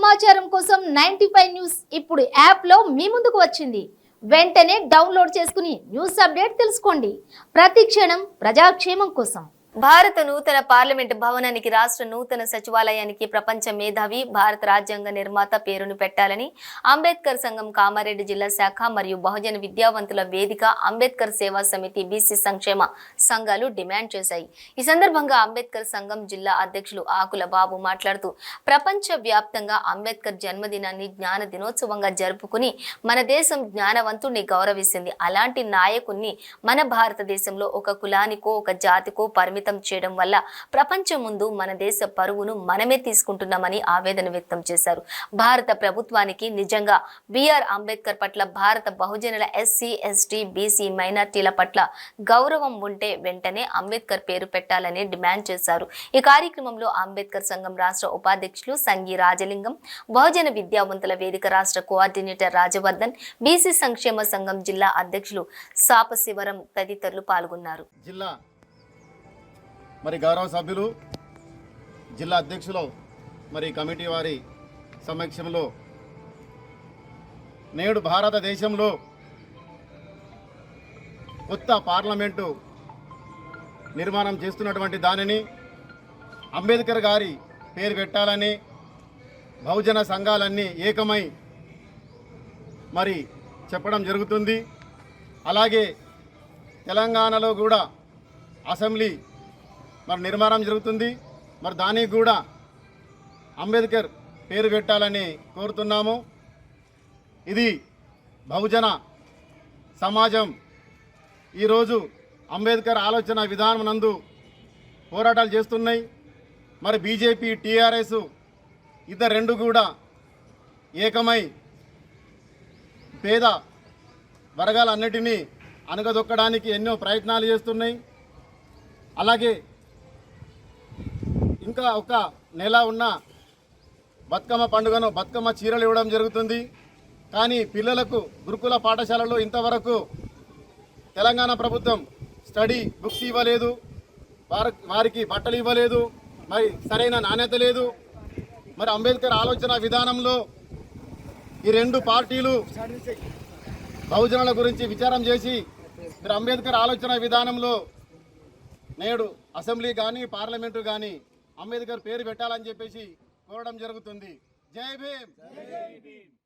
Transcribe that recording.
సమాచారం కోసం 95 న్యూస్ ఇప్పుడు యాప్లో మీ ముందుకు వచ్చింది. వెంటనే డౌన్లోడ్ చేసుకుని న్యూస్ అప్డేట్ తెలుసుకోండి. ప్రతి క్షణం ప్రజాక్షేమం కోసం. భారత నూతన పార్లమెంటు భవనానికి రాష్ట్ర నూతన సచివాలయానికి ప్రపంచ మేధావి భారత రాజ్యాంగ నిర్మాత పేరును పెట్టాలని అంబేద్కర్ సంఘం కామారెడ్డి జిల్లా శాఖ మరియు బహుజన విద్యావంతుల వేదిక అంబేద్కర్ సేవా సమితి బీసీ సంక్షేమ సంఘాలు డిమాండ్ చేశాయి. ఈ సందర్భంగా అంబేద్కర్ సంఘం జిల్లా అధ్యక్షులు ఆకుల బాబు మాట్లాడుతూ ప్రపంచ వ్యాప్తంగా అంబేద్కర్ జన్మదినాన్ని జ్ఞాన దినోత్సవంగా జరుపుకుని మన దేశం జ్ఞానవంతుణ్ణి గౌరవిస్తుంది. అలాంటి నాయకుణ్ణి మన భారతదేశంలో ఒక కులానికో ఒక జాతికో పరిమితం చేయడం వల్ల ప్రపంచం ముందు మన దేశ పరువును మనమే తీసుకుంటున్నామని ఆవేదన వ్యక్తం చేశారు. భారత ప్రభుత్వానికి నిజంగా బిఆర్ అంబేద్కర్ పట్ల భారత బహుజనుల ఎస్సీ ఎస్టీ బీసీ మైనార్టీల పట్ల గౌరవం ఉంటే వెంటనే అంబేద్కర్ పేరు పెట్టాలని డిమాండ్ చేశారు. ఈ కార్యక్రమంలో అంబేద్కర్ సంఘం రాష్ట్ర ఉపాధ్యక్షులు సంగి రాజలింగం, బహుజన విద్యావంతుల వేదిక రాష్ట్ర కోఆర్డినేటర్ రాజవర్ధన్, బీసీ సంక్షేమ సంఘం జిల్లా అధ్యక్షులు సాపశివరం తదితరులు పాల్గొన్నారు. మరి గౌరవ సభ్యులు జిల్లా అధ్యక్షులు మరి కమిటీ వారి సమక్షంలో నేడు భారతదేశంలో కొత్త పార్లమెంటు నిర్మాణం చేస్తున్నటువంటి దానిని అంబేద్కర్ గారి పేరు పెట్టాలని బహుజన సంఘాలన్నీ ఏకమై మరి చెప్పడం జరుగుతుంది. అలాగే తెలంగాణలో కూడా అసెంబ్లీ మరి నిర్మాణం జరుగుతుంది. మరి దానికి కూడా అంబేద్కర్ పేరు పెట్టాలని కోరుతున్నాము. ఇది బహుజన సమాజం ఈరోజు అంబేద్కర్ ఆలోచన విధానం నందు పోరాటాలు చేస్తున్నాయి. మరి బీజేపీ టీఆర్ఎస్ ఇద్దరు రెండు కూడా ఏకమై పేద వర్గాలన్నిటినీ అణగదొక్కడానికి ఎన్నో ప్రయత్నాలు చేస్తున్నాయి. అలాగే ఇంకా ఒక నెల ఉన్న బతుకమ్మ పండుగను బతుకమ్మ చీరలు ఇవ్వడం జరుగుతుంది. కానీ పిల్లలకు గురుకుల పాఠశాలలో ఇంతవరకు తెలంగాణ ప్రభుత్వం స్టడీ బుక్స్ ఇవ్వలేదు, వారికి బట్టలు ఇవ్వలేదు, మరి సరైన నాణ్యత లేదు. మరి అంబేద్కర్ ఆలోచన విధానంలో ఈ రెండు పార్టీలు బహుజనుల గురించి విచారం చేసి మరి అంబేద్కర్ ఆలోచన విధానంలో నేడు అసెంబ్లీ కానీ పార్లమెంటు కానీ అంబేద్కర్ పేరు పెట్టాలని చెప్పేసి కోరడం జరుగుతుంది. జై భీమ్.